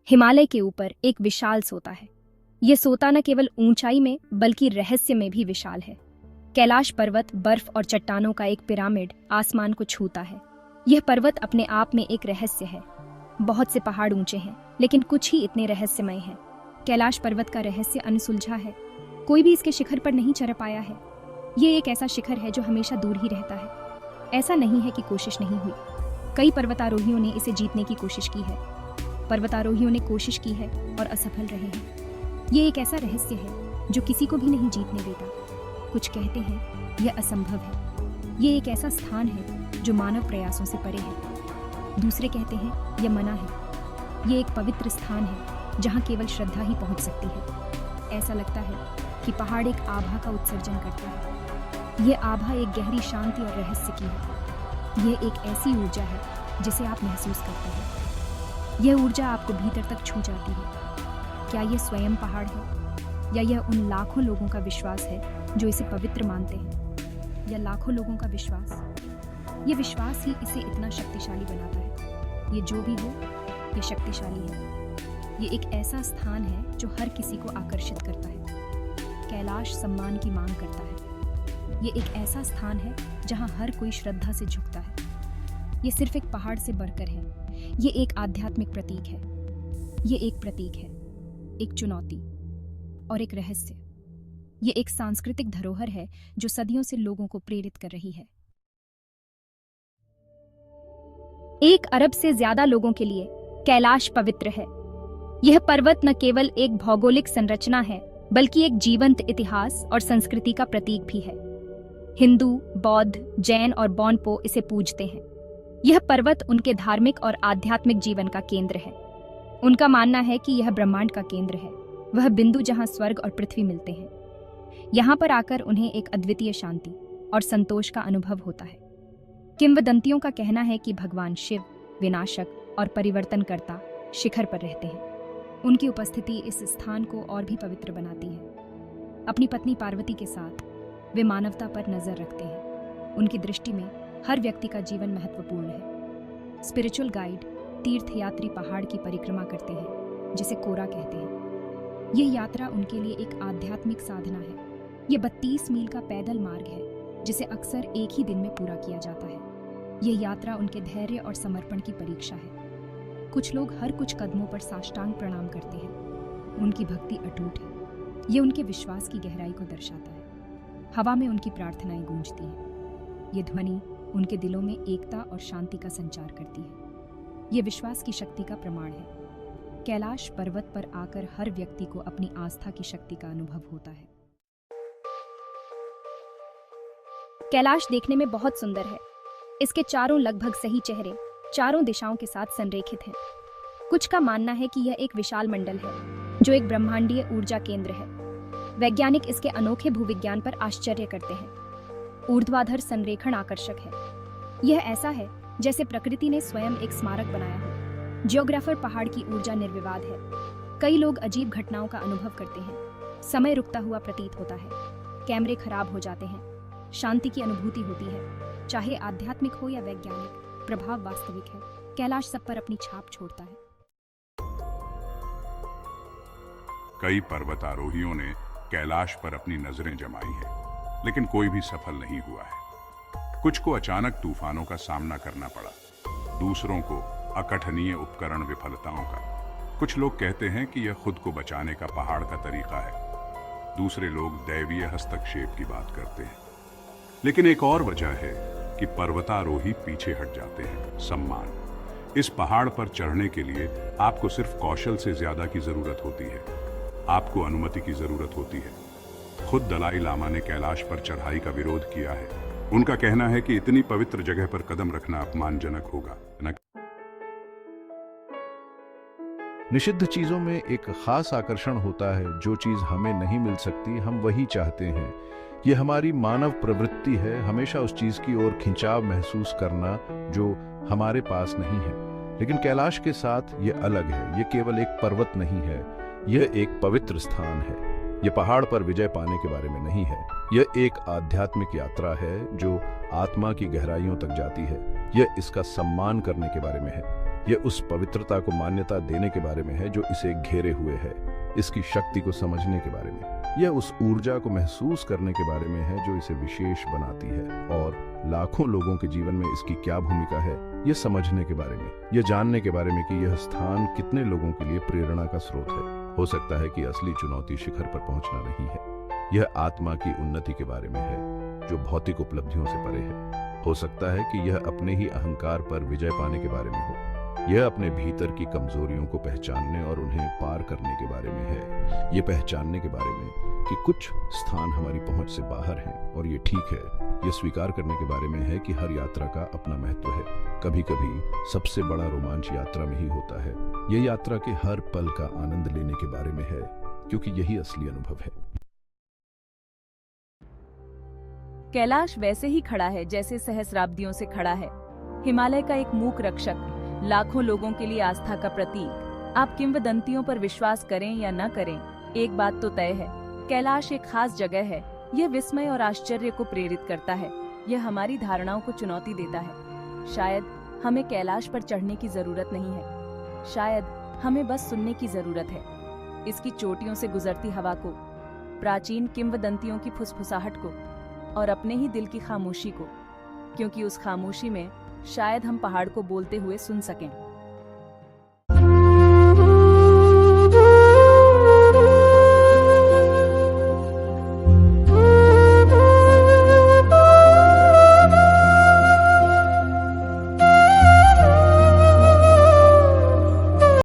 हिमालय के ऊपर एक विशाल सोता है। यह सोता न केवल ऊंचाई में बल्कि रहस्य में भी विशाल है। कैलाश पर्वत बर्फ और चट्टानों का एक पिरामिड आसमान को छूता है। यह पर्वत अपने आप में एक रहस्य है। बहुत से पहाड़ ऊंचे हैं, लेकिन कुछ ही इतने रहस्यमय हैं। कैलाश पर्वत का रहस्य अनसुलझा है। कोई भी इसके शिखर पर नहीं चढ़ पाया है। ये एक ऐसा शिखर है जो हमेशा दूर ही रहता है। ऐसा नहीं है कि कोशिश नहीं हुई। कई पर्वतारोहियों ने इसे जीतने की कोशिश की है। पर्वतारोहियों ने कोशिश की है और असफल रहे हैं। ये एक ऐसा रहस्य है जो किसी को भी नहीं जीतने देता। कुछ कहते हैं यह असंभव है। ये एक ऐसा स्थान है जो मानव प्रयासों से परे है। दूसरे कहते हैं यह मना है। ये एक पवित्र स्थान है जहाँ केवल श्रद्धा ही पहुँच सकती है। ऐसा लगता है कि पहाड़ एक आभा का उत्सर्जन करता है। यह आभा एक गहरी शांति और रहस्य की है। यह एक ऐसी ऊर्जा है जिसे आप महसूस करते हैं। यह ऊर्जा आपको भीतर तक छू जाती है। क्या यह स्वयं पहाड़ है या यह उन लाखों लोगों का विश्वास है जो इसे पवित्र मानते हैं? या लाखों लोगों का विश्वास? यह विश्वास ही इसे इतना शक्तिशाली बनाता है। ये जो भी हो, ये शक्तिशाली है। ये एक ऐसा स्थान है जो हर किसी को आकर्षित करता है। कैलाश सम्मान की मांग करता है। ये एक ऐसा स्थान है जहां हर कोई श्रद्धा से झुकता है। ये सिर्फ एक पहाड़ से बढ़कर है। ये एक आध्यात्मिक प्रतीक है। ये एक प्रतीक है, एक चुनौती और एक रहस्य। ये एक सांस्कृतिक धरोहर है जो सदियों से लोगों को प्रेरित कर रही है। 1 अरब से ज्यादा लोगों के लिए कैलाश पवित्र है। यह पर्वत न केवल एक भौगोलिक संरचना है, बल्कि एक जीवंत इतिहास और संस्कृति का प्रतीक भी है। हिंदू, बौद्ध, जैन और बौनपो इसे पूजते हैं। यह पर्वत उनके धार्मिक और आध्यात्मिक जीवन का केंद्र है। उनका मानना है कि यह ब्रह्मांड का केंद्र है, वह बिंदु जहां स्वर्ग और पृथ्वी मिलते हैं। यहाँ पर आकर उन्हें एक अद्वितीय शांति और संतोष का अनुभव होता है। किंवदंतियों का कहना है कि भगवान शिव, विनाशक और परिवर्तनकर्ता, शिखर पर रहते हैं। उनकी उपस्थिति इस स्थान को और भी पवित्र बनाती है। अपनी पत्नी पार्वती के साथ वे मानवता पर नजर रखते हैं। उनकी दृष्टि में हर व्यक्ति का जीवन महत्वपूर्ण है। स्पिरिचुअल गाइड तीर्थयात्री पहाड़ की परिक्रमा करते हैं, जिसे कोरा कहते हैं। ये यात्रा उनके लिए एक आध्यात्मिक साधना है। ये 32 मील का पैदल मार्ग है, जिसे अक्सर एक ही दिन में पूरा किया जाता है। यह यात्रा उनके धैर्य और समर्पण की परीक्षा है। कुछ लोग हर कुछ कदमों पर साष्टांग प्रणाम करते हैं। उनकी भक्ति अटूट है। ये उनके विश्वास की गहराई को दर्शाता है। हवा में उनकी प्रार्थनाएं गूंजती हैं। ये ध्वनि उनके दिलों में एकता और शांति का संचार करती है। ये विश्वास की शक्ति का प्रमाण है। कैलाश पर्वत पर आकर हर व्यक्ति को अपनी आस्था की शक्ति का अनुभव होता है। कैलाश देखने में बहुत सुंदर है। इसके चारों लगभग सही चेहरे चारों दिशाओं के साथ संरेखित हैं। कुछ का मानना है कि यह एक विशाल मंडल है, जो एक ब्रह्मांडीय ऊर्जा केंद्र है। वैज्ञानिक इसके अनोखे भूविज्ञान पर आश्चर्य करते हैं। ऊर्ध्वाधर संरेखण आकर्षक है। यह ऐसा है जैसे प्रकृति ने स्वयं एक स्मारक बनाया हो। जियोग्राफर पहाड़ की ऊर्जा निर्विवाद है। कई लोग अजीब घटनाओं का अनुभव करते हैं। समय रुकता हुआ प्रतीत होता है। कैमरे खराब हो जाते हैं। शांति की अनुभूति होती है। चाहे आध्यात्मिक हो या वैज्ञानिक, प्रभाव वास्तविक है। कैलाश सब पर अपनी छाप छोड़ता है। कई पर्वतारोहियों ने कैलाश पर अपनी नजरें जमाई हैं, लेकिन कोई भी सफल नहीं हुआ है। कुछ को अचानक तूफानों का सामना करना पड़ा, दूसरों को अकथनीय उपकरण विफलताओं का। कुछ लोग कहते हैं कि यह खुद को बचाने का पहाड़ का तरीका है। दूसरे लोग दैवीय हस्तक्षेप की बात करते हैं। लेकिन एक और वजह है कि पर्वतारोही पीछे हट जाते हैं। सम्मान। इस पहाड़ पर चढ़ने के लिए आपको सिर्फ कौशल से ज्यादा की जरूरत होती है। आपको अनुमति की जरूरत होती है। खुद दलाई लामा ने कैलाश पर चढ़ाई का विरोध किया है। उनका कहना है कि इतनी पवित्र जगह पर कदम रखना अपमानजनक होगा। निषिद्ध चीजों में एक खास आकर्षण होता है। जो चीज हमें नहीं मिल सकती, हम वही चाहते हैं। ये हमारी मानव प्रवृत्ति है, हमेशा उस चीज की ओर खिंचाव महसूस करना जो हमारे पास नहीं है। लेकिन कैलाश के साथ ये अलग है। ये केवल एक पर्वत नहीं है, यह एक पवित्र स्थान है। यह पहाड़ पर विजय पाने के बारे में नहीं है। यह एक आध्यात्मिक यात्रा है जो आत्मा की गहराइयों तक जाती है। यह इसका सम्मान करने के बारे में है। यह उस पवित्रता को मान्यता देने के बारे में है जो इसे घेरे हुए है, इसकी शक्ति को समझने के बारे में। यह उस ऊर्जा को महसूस करने के बारे में है जो इसे विशेष बनाती है, और लाखों लोगों के जीवन में इसकी क्या भूमिका है यह समझने के बारे में, यह जानने के बारे में कि यह स्थान कितने लोगों के लिए प्रेरणा का स्रोत है। हो सकता है कि असली चुनौती शिखर पर पहुंचना नहीं है, यह आत्मा की उन्नति के बारे में है जो भौतिक उपलब्धियों से परे है। हो सकता है कि यह अपने ही अहंकार पर विजय पाने के बारे में हो, यह अपने भीतर की कमजोरियों को पहचानने और उन्हें पार करने के बारे में है। यह पहचानने के बारे में कि कुछ स्थान हमारी पहुंच से बाहर हैं और ये ठीक है। यह स्वीकार करने के बारे में है कि हर यात्रा का अपना महत्व है। कभी कभी सबसे बड़ा रोमांच यात्रा में ही होता है। यह यात्रा के हर पल का आनंद लेने के बारे में है, क्योंकि यही असली अनुभव है। कैलाश वैसे ही खड़ा है जैसे सहस्राब्दियों से खड़ा है। हिमालय का एक मूक रक्षक, लाखों लोगों के लिए आस्था का प्रतीक। आप किंवदंतियों पर विश्वास करें या न करें, एक बात तो तय है, कैलाश एक खास जगह है। यह विस्मय और आश्चर्य को प्रेरित करता है, यह हमारी धारणाओं को चुनौती देता है। शायद हमें कैलाश पर चढ़ने की जरूरत नहीं है, शायद हमें बस सुनने की जरूरत है, इसकी चोटियों से गुजरती हवा को, प्राचीन किंवदंतियों की फुसफुसाहट को, और अपने ही दिल की खामोशी को, क्योंकि उस खामोशी में शायद हम पहाड़ को बोलते हुए सुन सकें।